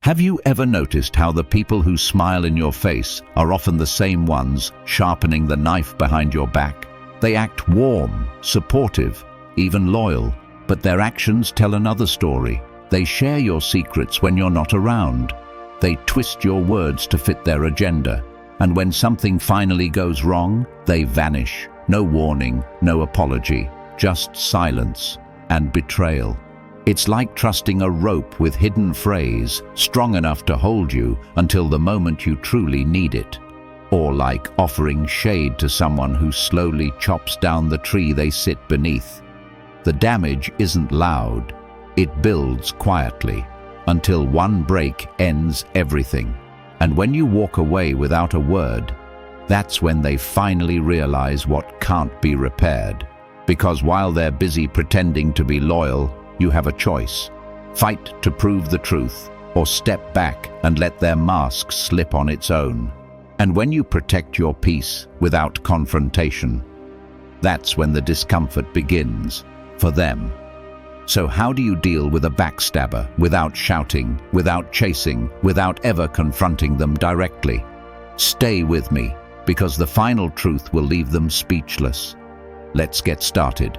Have you ever noticed how the people who smile in your face are often the same ones sharpening the knife behind your back? They act warm, supportive, even loyal, but their actions tell another story. They share your secrets when you're not around. They twist your words to fit their agenda. And when something finally goes wrong, they vanish. No warning, no apology, just silence and betrayal. It's like trusting a rope with hidden frays, strong enough to hold you until the moment you truly need it. Or like offering shade to someone who slowly chops down the tree they sit beneath. The damage isn't loud, it builds quietly, until one break ends everything. And when you walk away without a word, that's when they finally realize what can't be repaired. Because while they're busy pretending to be loyal, you have a choice. Fight to prove the truth, or step back and let their mask slip on its own. And when you protect your peace without confrontation, that's when the discomfort begins, for them. So how do you deal with a backstabber without shouting, without chasing, without ever confronting them directly? Stay with me, because the final truth will leave them speechless. Let's get started.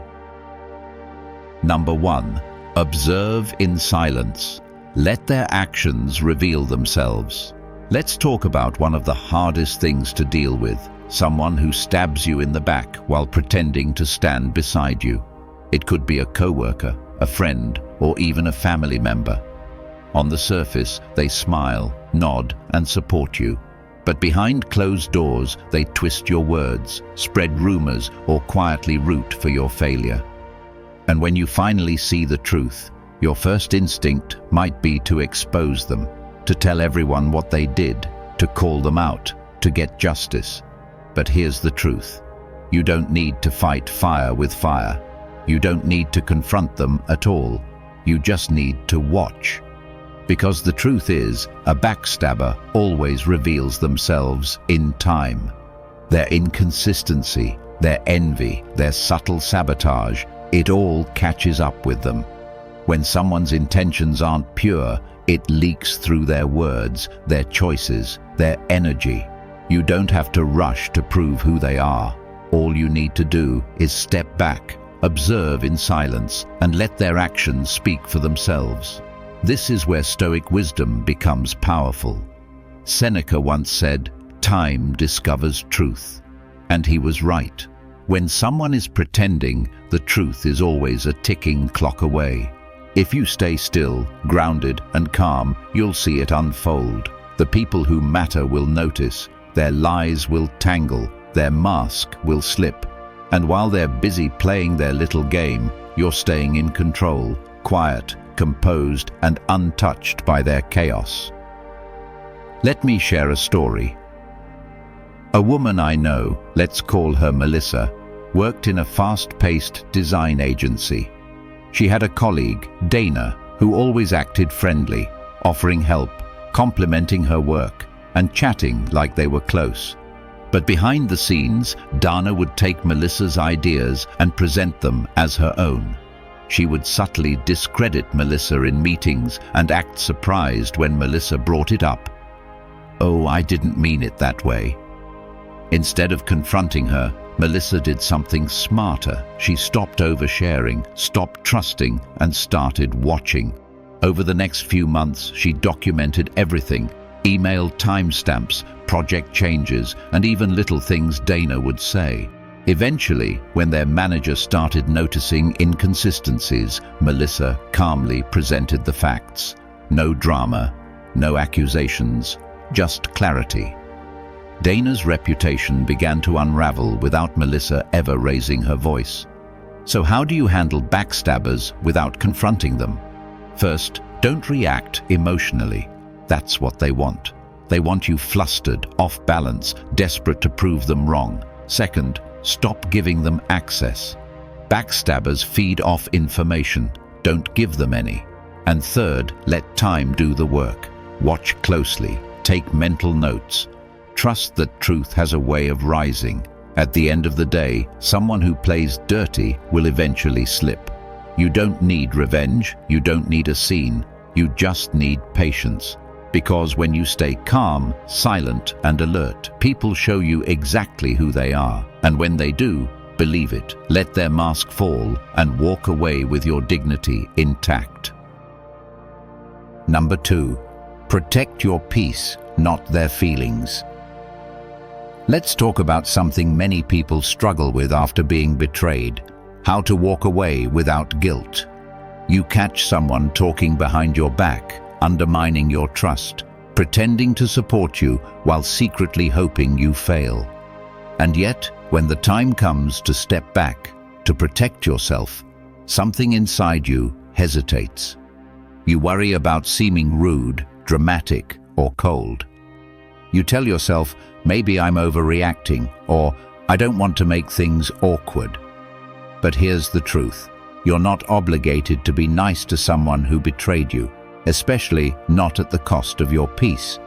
Number 1. Observe in silence. Let their actions reveal themselves. Let's talk about one of the hardest things to deal with, someone who stabs you in the back while pretending to stand beside you. It could be a coworker, a friend, or even a family member. On the surface, they smile, nod, and support you. But behind closed doors, they twist your words, spread rumors, or quietly root for your failure. And when you finally see the truth, your first instinct might be to expose them, to tell everyone what they did, to call them out, to get justice. But here's the truth. You don't need to fight fire with fire. You don't need to confront them at all. You just need to watch. Because the truth is, a backstabber always reveals themselves in time. Their inconsistency, their envy, their subtle sabotage, it all catches up with them. When someone's intentions aren't pure, it leaks through their words, their choices, their energy. You don't have to rush to prove who they are. All you need to do is step back, observe in silence, and let their actions speak for themselves. This is where Stoic wisdom becomes powerful. Seneca once said, "Time discovers truth." And he was right. When someone is pretending, the truth is always a ticking clock away. If you stay still, grounded, and calm, you'll see it unfold. The people who matter will notice. Their lies will tangle. Their mask will slip. And while they're busy playing their little game, you're staying in control, quiet, composed, and untouched by their chaos. Let me share a story. A woman I know, let's call her Melissa, worked in a fast-paced design agency. She had a colleague, Dana, who always acted friendly, offering help, complimenting her work, and chatting like they were close. But behind the scenes, Dana would take Melissa's ideas and present them as her own. She would subtly discredit Melissa in meetings and act surprised when Melissa brought it up. "Oh, I didn't mean it that way." Instead of confronting her, Melissa did something smarter. She stopped oversharing, stopped trusting, and started watching. Over the next few months, she documented everything: email timestamps, project changes, and even little things Dana would say. Eventually, when their manager started noticing inconsistencies, Melissa calmly presented the facts. No drama, no accusations, just clarity. Dana's reputation began to unravel without Melissa ever raising her voice. So how do you handle backstabbers without confronting them? First, don't react emotionally. That's what they want. They want you flustered, off balance, desperate to prove them wrong. Second, stop giving them access. Backstabbers feed off information. Don't give them any. And third, let time do the work. Watch closely. Take mental notes. Trust that truth has a way of rising. At the end of the day, someone who plays dirty will eventually slip. You don't need revenge. You don't need a scene. You just need patience. Because when you stay calm, silent, and alert, people show you exactly who they are. And when they do, believe it. Let their mask fall and walk away with your dignity intact. Number 2. Protect your peace, not their feelings. Let's talk about something many people struggle with after being betrayed: how to walk away without guilt. You catch someone talking behind your back, undermining your trust, pretending to support you while secretly hoping you fail. And yet, when the time comes to step back, to protect yourself, something inside you hesitates. You worry about seeming rude, dramatic, or cold. You tell yourself, maybe I'm overreacting, or I don't want to make things awkward. But here's the truth. You're not obligated to be nice to someone who betrayed you, especially not at the cost of your peace.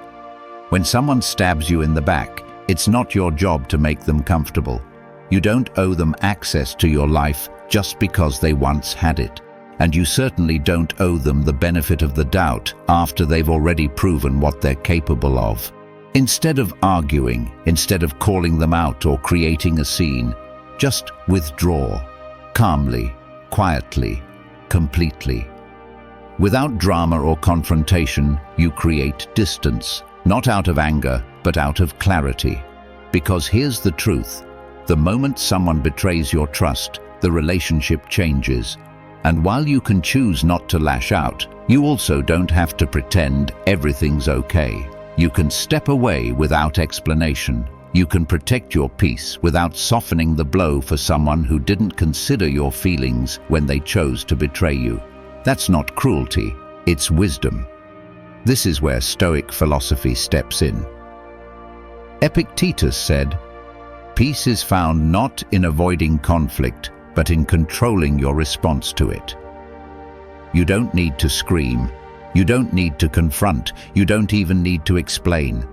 When someone stabs you in the back, it's not your job to make them comfortable. You don't owe them access to your life just because they once had it. And you certainly don't owe them the benefit of the doubt after they've already proven what they're capable of. Instead of arguing, instead of calling them out or creating a scene, just withdraw, calmly, quietly, completely. Without drama or confrontation, you create distance, not out of anger, but out of clarity. Because here's the truth: the moment someone betrays your trust, the relationship changes. And while you can choose not to lash out, you also don't have to pretend everything's okay. You can step away without explanation. You can protect your peace without softening the blow for someone who didn't consider your feelings when they chose to betray you. That's not cruelty, it's wisdom. This is where Stoic philosophy steps in. Epictetus said, "Peace is found not in avoiding conflict, but in controlling your response to it." You don't need to scream. You don't need to confront. You don't even need to explain.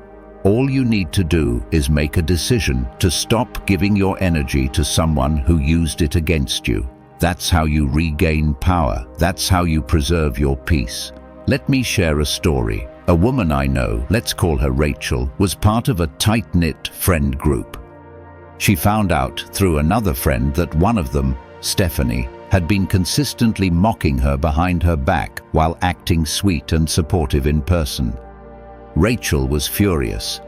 All you need to do is make a decision to stop giving your energy to someone who used it against you. That's how you regain power. That's how you preserve your peace. Let me share a story. A woman I know, let's call her Rachel, was part of a tight-knit friend group. She found out through another friend that one of them, Stephanie, had been consistently mocking her behind her back while acting sweet and supportive in person. Rachel was furious,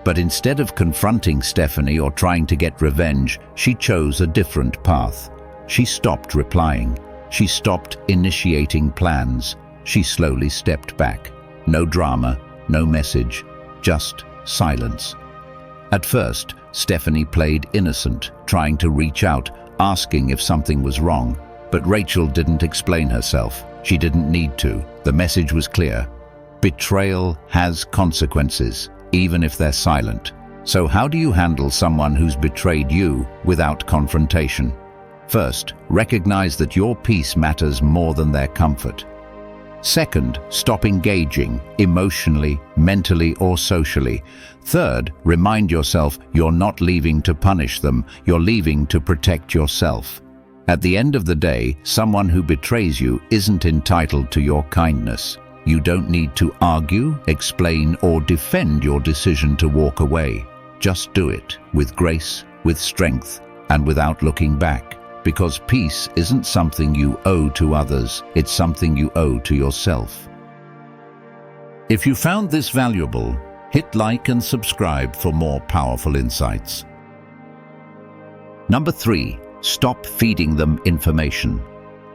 but instead of confronting Stephanie or trying to get revenge, she chose a different path. She stopped replying. She stopped initiating plans. She slowly stepped back. No drama, no message, just silence. At first, Stephanie played innocent, trying to reach out, asking if something was wrong. But Rachel didn't explain herself. She didn't need to. The message was clear. Betrayal has consequences, even if they're silent. So how do you handle someone who's betrayed you without confrontation? First, recognize that your peace matters more than their comfort. Second, stop engaging, emotionally, mentally, or socially. Third, remind yourself you're not leaving to punish them, you're leaving to protect yourself. At the end of the day, someone who betrays you isn't entitled to your kindness. You don't need to argue, explain, or defend your decision to walk away. Just do it with grace, with strength, and without looking back. Because peace isn't something you owe to others, it's something you owe to yourself. If you found this valuable, hit like and subscribe for more powerful insights. Number 3, stop feeding them information.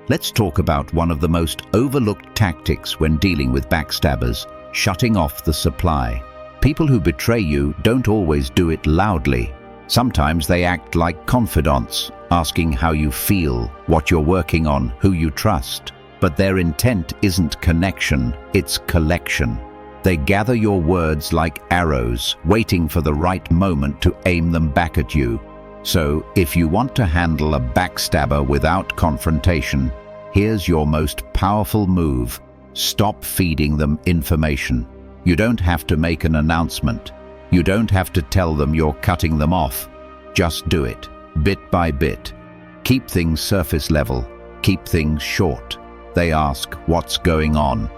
Let's talk about one of the most overlooked tactics when dealing with backstabbers: shutting off the supply. People who betray you don't always do it loudly. Sometimes they act like confidants, asking how you feel, what you're working on, who you trust. But their intent isn't connection, it's collection. They gather your words like arrows, waiting for the right moment to aim them back at you. So, if you want to handle a backstabber without confrontation, here's your most powerful move: stop feeding them information. You don't have to make an announcement. You don't have to tell them you're cutting them off. Just do it, bit by bit. Keep things surface level. Keep things short. They ask, "What's going on?"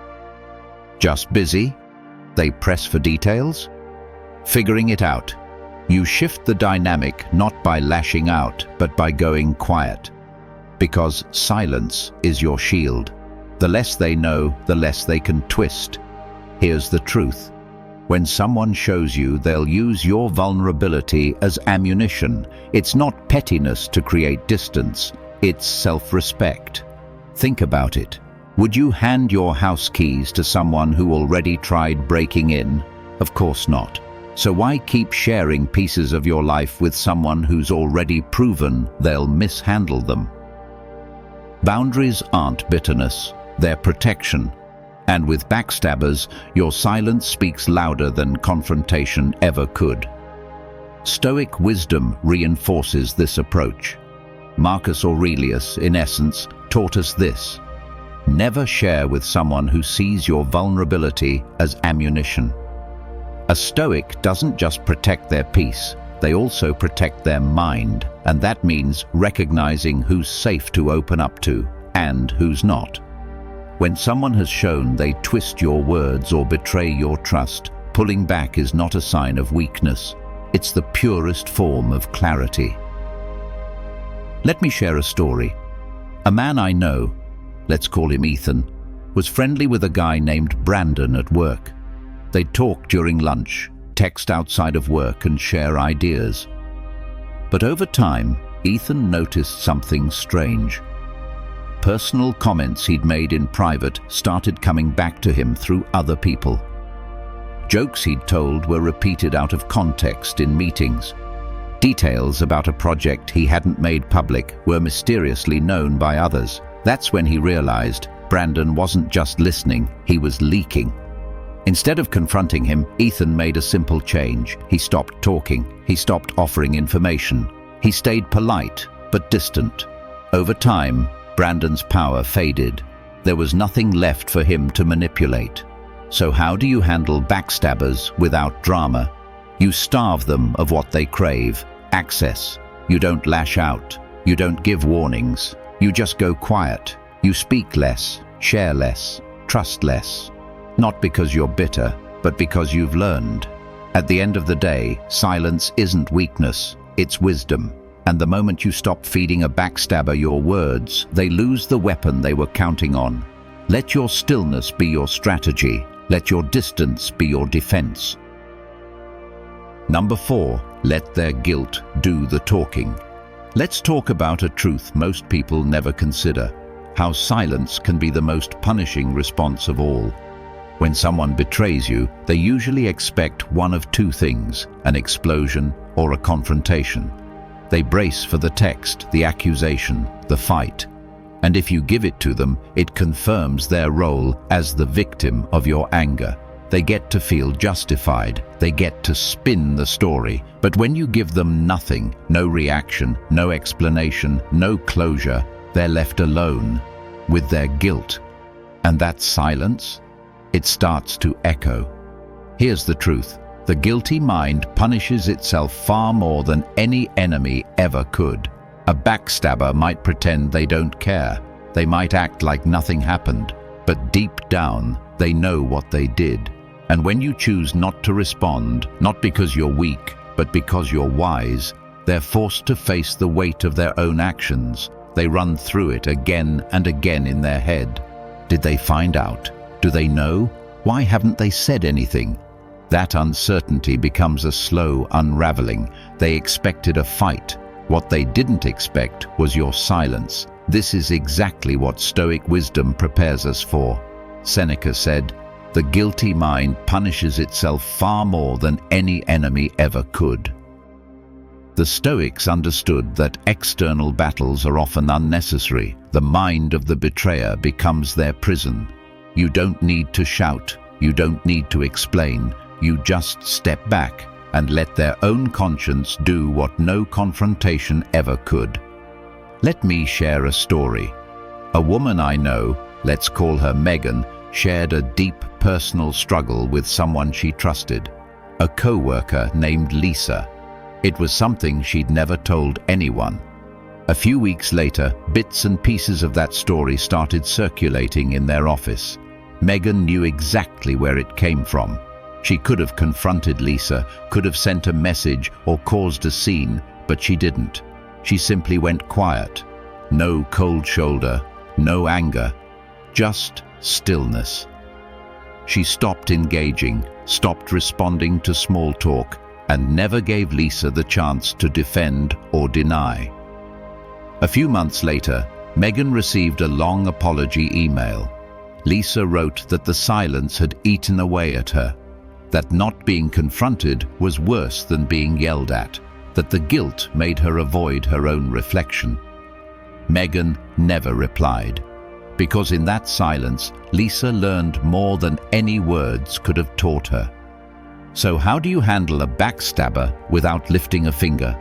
"Just busy?" They press for details? Figuring it out. You shift the dynamic not by lashing out, but by going quiet. Because silence is your shield. The less they know, the less they can twist. Here's the truth. When someone shows you, they'll use your vulnerability as ammunition. It's not pettiness to create distance, it's self-respect. Think about it. Would you hand your house keys to someone who already tried breaking in? Of course not. So why keep sharing pieces of your life with someone who's already proven they'll mishandle them? Boundaries aren't bitterness, they're protection. And with backstabbers, your silence speaks louder than confrontation ever could. Stoic wisdom reinforces this approach. Marcus Aurelius, in essence, taught us this: never share with someone who sees your vulnerability as ammunition. A Stoic doesn't just protect their peace, they also protect their mind, and that means recognizing who's safe to open up to and who's not. When someone has shown they twist your words or betray your trust, pulling back is not a sign of weakness. It's the purest form of clarity. Let me share a story. A man I know, let's call him Ethan, was friendly with a guy named Brandon at work. They'd talk during lunch, text outside of work, and share ideas. But over time, Ethan noticed something strange. Personal comments he'd made in private started coming back to him through other people. Jokes he'd told were repeated out of context in meetings. Details about a project he hadn't made public were mysteriously known by others. That's when he realized Brandon wasn't just listening, he was leaking. Instead of confronting him, Ethan made a simple change. He stopped talking. He stopped offering information. He stayed polite, but distant. Over time, Brandon's power faded. There was nothing left for him to manipulate. So how do you handle backstabbers without drama? You starve them of what they crave, access. You don't lash out. You don't give warnings. You just go quiet. You speak less, share less, trust less. Not because you're bitter, but because you've learned. At the end of the day, silence isn't weakness, it's wisdom. And the moment you stop feeding a backstabber your words, they lose the weapon they were counting on. Let your stillness be your strategy. Let your distance be your defense. Number 4, let their guilt do the talking. Let's talk about a truth most people never consider: how silence can be the most punishing response of all. When someone betrays you, they usually expect one of two things: an explosion or a confrontation. They brace for the text, the accusation, the fight. And if you give it to them, it confirms their role as the victim of your anger. They get to feel justified. They get to spin the story. But when you give them nothing, no reaction, no explanation, no closure, they're left alone with their guilt. And that silence, it starts to echo. Here's the truth. The guilty mind punishes itself far more than any enemy ever could. A backstabber might pretend they don't care. They might act like nothing happened. But deep down, they know what they did. And when you choose not to respond, not because you're weak, but because you're wise, they're forced to face the weight of their own actions. They run through it again and again in their head. Did they find out? Do they know? Why haven't they said anything? That uncertainty becomes a slow unraveling. They expected a fight. What they didn't expect was your silence. This is exactly what Stoic wisdom prepares us for. Seneca said, "The guilty mind punishes itself far more than any enemy ever could." The Stoics understood that external battles are often unnecessary. The mind of the betrayer becomes their prison. You don't need to shout. You don't need to explain. You just step back and let their own conscience do what no confrontation ever could. Let me share a story. A woman I know, let's call her Megan, shared a deep personal struggle with someone she trusted, a co-worker named Lisa. It was something she'd never told anyone. A few weeks later, bits and pieces of that story started circulating in their office. Megan knew exactly where it came from. She could have confronted Lisa, could have sent a message or caused a scene, but she didn't. She simply went quiet. No cold shoulder, no anger, just stillness. She stopped engaging, stopped responding to small talk, and never gave Lisa the chance to defend or deny. A few months later, Megan received a long apology email. Lisa wrote that the silence had eaten away at her, that not being confronted was worse than being yelled at, that the guilt made her avoid her own reflection. Megan never replied, because in that silence, Lisa learned more than any words could have taught her. So how do you handle a backstabber without lifting a finger?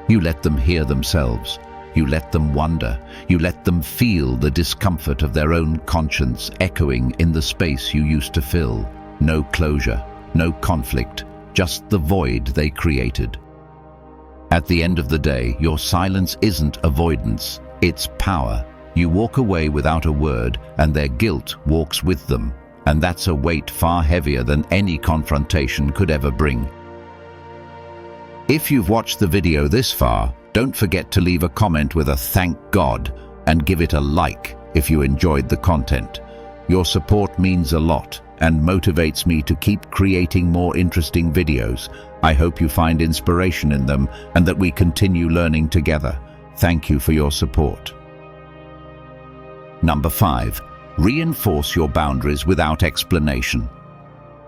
You let them hear themselves. You let them wonder. You let them feel the discomfort of their own conscience echoing in the space you used to fill. No closure, no conflict, just the void they created. At the end of the day, your silence isn't avoidance, it's power. You walk away without a word, and their guilt walks with them. And that's a weight far heavier than any confrontation could ever bring. If you've watched the video this far, don't forget to leave a comment with a thank God and give it a like if you enjoyed the content. Your support means a lot and motivates me to keep creating more interesting videos. I hope you find inspiration in them and that we continue learning together. Thank you for your support. Number 5. Reinforce your boundaries without explanation.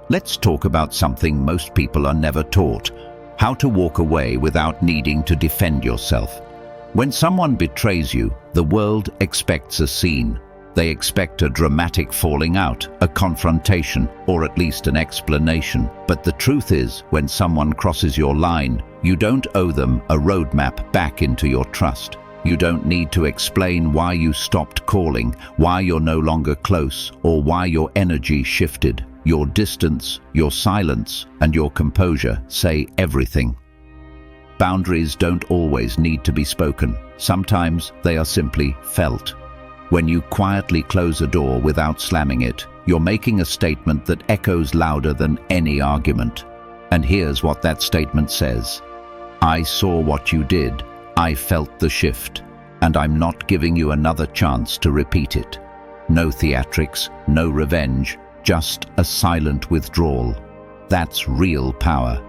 Let's talk about something most people are never taught: how to walk away without needing to defend yourself. When someone betrays you, the world expects a scene. They expect a dramatic falling out, a confrontation, or at least an explanation. But the truth is, when someone crosses your line, you don't owe them a roadmap back into your trust. You don't need to explain why you stopped calling, why you're no longer close, or why your energy shifted. Your distance, your silence, and your composure say everything. Boundaries don't always need to be spoken. Sometimes they are simply felt. When you quietly close a door without slamming it, you're making a statement that echoes louder than any argument. And here's what that statement says: I saw what you did. I felt the shift, and I'm not giving you another chance to repeat it. No theatrics, no revenge, just a silent withdrawal. That's real power.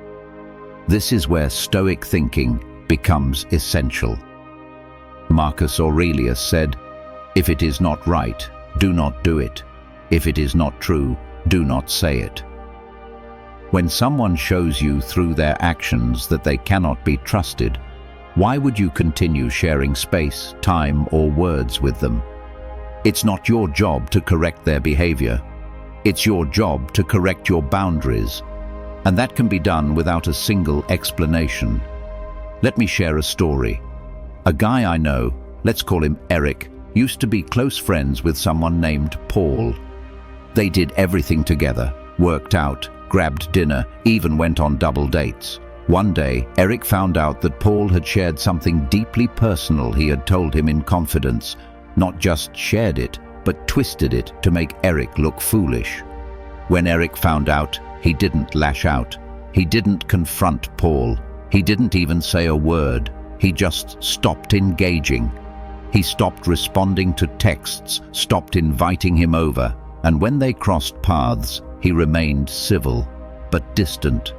This is where Stoic thinking becomes essential. Marcus Aurelius said, "If it is not right, do not do it. If it is not true, do not say it." When someone shows you through their actions that they cannot be trusted, why would you continue sharing space, time, or words with them? It's not your job to correct their behavior. It's your job to correct your boundaries, and that can be done without a single explanation. Let me share a story. A guy I know, let's call him Eric, used to be close friends with someone named Paul. They did everything together, worked out, grabbed dinner, even went on double dates. One day, Eric found out that Paul had shared something deeply personal he had told him in confidence. Not just shared it, but twisted it to make Eric look foolish. When Eric found out, he didn't lash out. He didn't confront Paul. He didn't even say a word. He just stopped engaging. He stopped responding to texts, stopped inviting him over, and when they crossed paths, he remained civil, but distant.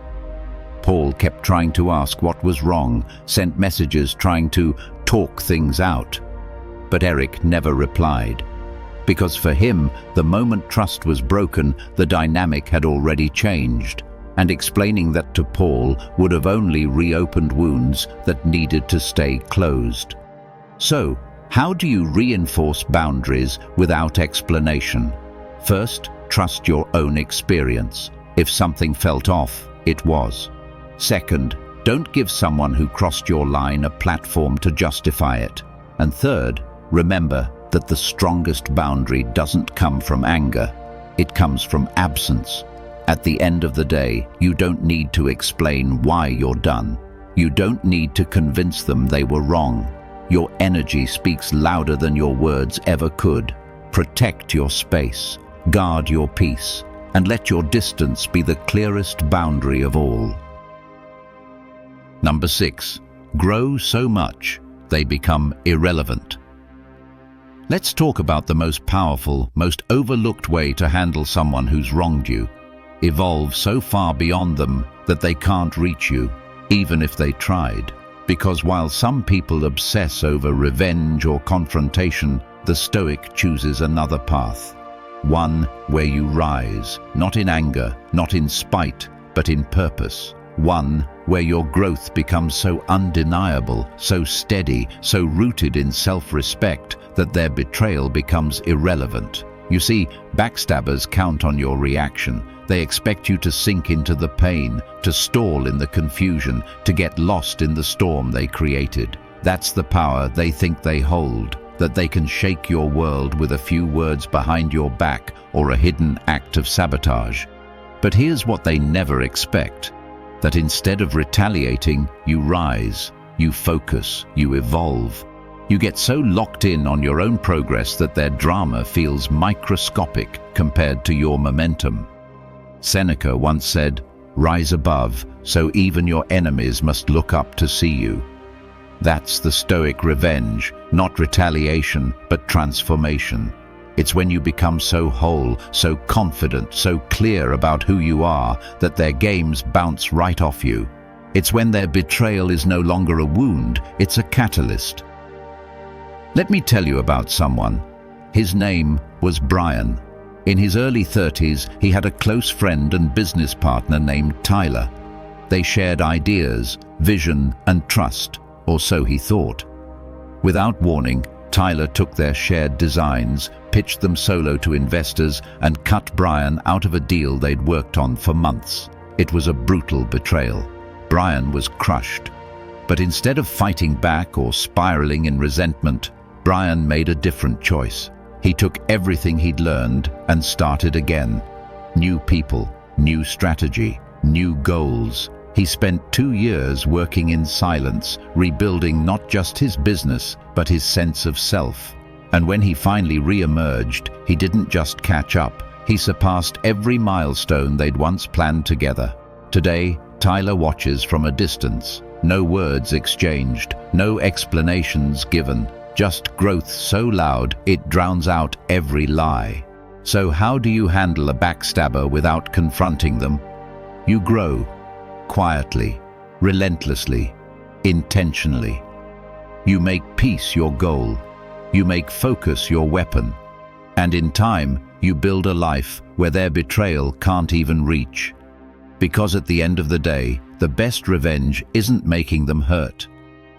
Paul kept trying to ask what was wrong, sent messages trying to talk things out. But Eric never replied. Because for him, the moment trust was broken, the dynamic had already changed. And explaining that to Paul would have only reopened wounds that needed to stay closed. So, how do you reinforce boundaries without explanation? First, trust your own experience. If something felt off, it was. Second, don't give someone who crossed your line a platform to justify it. And third, remember that the strongest boundary doesn't come from anger. It comes from absence. At the end of the day, you don't need to explain why you're done. You don't need to convince them they were wrong. Your energy speaks louder than your words ever could. Protect your space, guard your peace, and let your distance be the clearest boundary of all. Number 6. Grow so much they become irrelevant. Let's talk about the most powerful, most overlooked way to handle someone who's wronged you. Evolve so far beyond them that they can't reach you, even if they tried. Because while some people obsess over revenge or confrontation, the Stoic chooses another path. One where you rise, not in anger, not in spite, but in purpose. One where your growth becomes so undeniable, so steady, so rooted in self-respect that their betrayal becomes irrelevant. You see, backstabbers count on your reaction. They expect you to sink into the pain, to stall in the confusion, to get lost in the storm they created. That's the power they think they hold, that they can shake your world with a few words behind your back or a hidden act of sabotage. But here's what they never expect: that instead of retaliating, you rise, you focus, you evolve. You get so locked in on your own progress that their drama feels microscopic compared to your momentum. Seneca once said, "Rise above, so even your enemies must look up to see you." That's the Stoic revenge, not retaliation, but transformation. It's when you become so whole, so confident, so clear about who you are that their games bounce right off you. It's when their betrayal is no longer a wound, it's a catalyst. Let me tell you about someone. His name was Brian. In his early 30s, he had a close friend and business partner named Tyler. They shared ideas, vision, and trust, or so he thought. Without warning, Tyler took their shared designs, pitched them solo to investors, and cut Brian out of a deal they'd worked on for months. It was a brutal betrayal. Brian was crushed. But instead of fighting back or spiraling in resentment, Brian made a different choice. He took everything he'd learned and started again. New people, new strategy, new goals. He spent 2 years working in silence, rebuilding not just his business, but his sense of self. And when he finally re-emerged, he didn't just catch up. He surpassed every milestone they'd once planned together. Today, Tyler watches from a distance. No words exchanged, no explanations given. Just growth so loud it drowns out every lie. So how do you handle a backstabber without confronting them? You grow. Quietly, relentlessly, intentionally. You make peace your goal. You make focus your weapon. And in time, you build a life where their betrayal can't even reach. Because at the end of the day, the best revenge isn't making them hurt.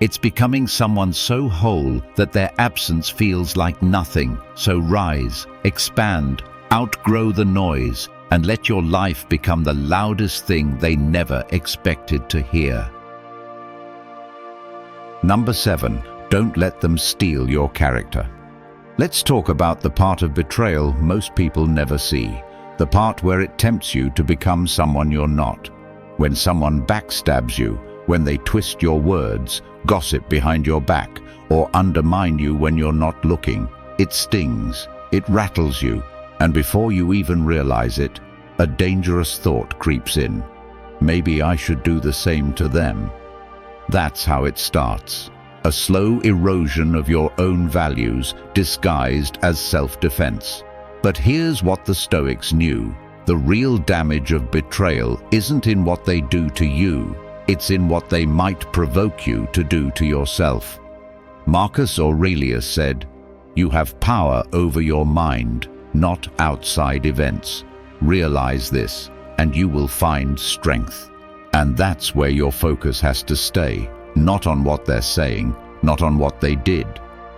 It's becoming someone so whole that their absence feels like nothing. So rise, expand, outgrow the noise, and let your life become the loudest thing they never expected to hear. Number 7. Don't let them steal your character. Let's talk about the part of betrayal most people never see. The part where it tempts you to become someone you're not. When someone backstabs you, when they twist your words, gossip behind your back, or undermine you when you're not looking, it stings, it rattles you, and before you even realize it, a dangerous thought creeps in. Maybe I should do the same to them. That's how it starts. A slow erosion of your own values disguised as self-defense. But here's what the Stoics knew. The real damage of betrayal isn't in what they do to you. It's in what they might provoke you to do to yourself. Marcus Aurelius said, "You have power over your mind, not outside events. Realize this, and you will find strength." And that's where your focus has to stay, not on what they're saying, not on what they did,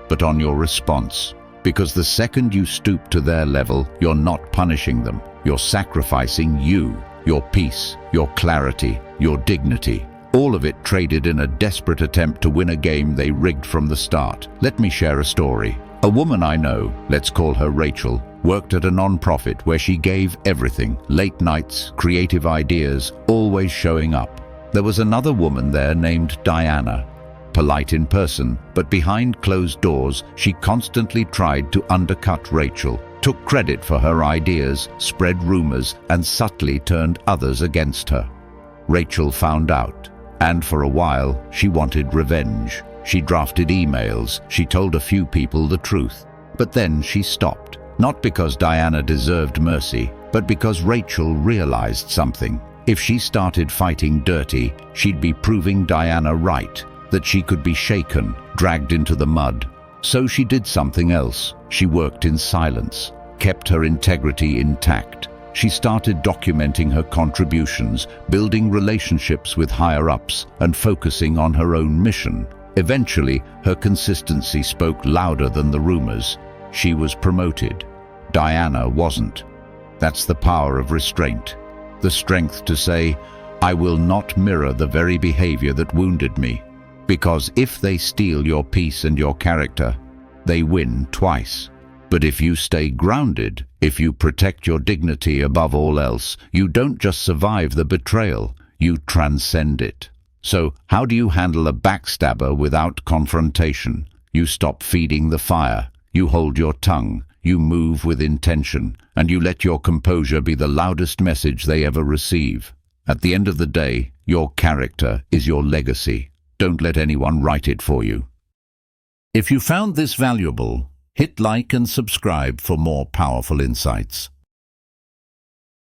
but on your response. Because the second you stoop to their level, you're not punishing them. You're sacrificing you, your peace, your clarity, your dignity. All of it traded in a desperate attempt to win a game they rigged from the start. Let me share a story. A woman I know, let's call her Rachel, worked at a non-profit where she gave everything. Late nights, creative ideas, always showing up. There was another woman there named Diana. Polite in person, but behind closed doors, she constantly tried to undercut Rachel. took credit for her ideas, spread rumors, and subtly turned others against her. Rachel found out, and for a while she wanted revenge. She drafted emails, she told a few people the truth. But then she stopped, not because Diana deserved mercy, but because Rachel realized something. If she started fighting dirty, she'd be proving Diana right, that she could be shaken, dragged into the mud. So she did something else. She worked in silence, kept her integrity intact. She started documenting her contributions, building relationships with higher-ups, and focusing on her own mission. Eventually, her consistency spoke louder than the rumors. She was promoted. Diana wasn't. That's the power of restraint. The strength to say, I will not mirror the very behavior that wounded me. Because if they steal your peace and your character, they win twice. But if you stay grounded, if you protect your dignity above all else, you don't just survive the betrayal, you transcend it. So, how do you handle a backstabber without confrontation? You stop feeding the fire, you hold your tongue, you move with intention, and you let your composure be the loudest message they ever receive. At the end of the day, your character is your legacy. Don't let anyone write it for you. If you found this valuable, hit like and subscribe for more powerful insights.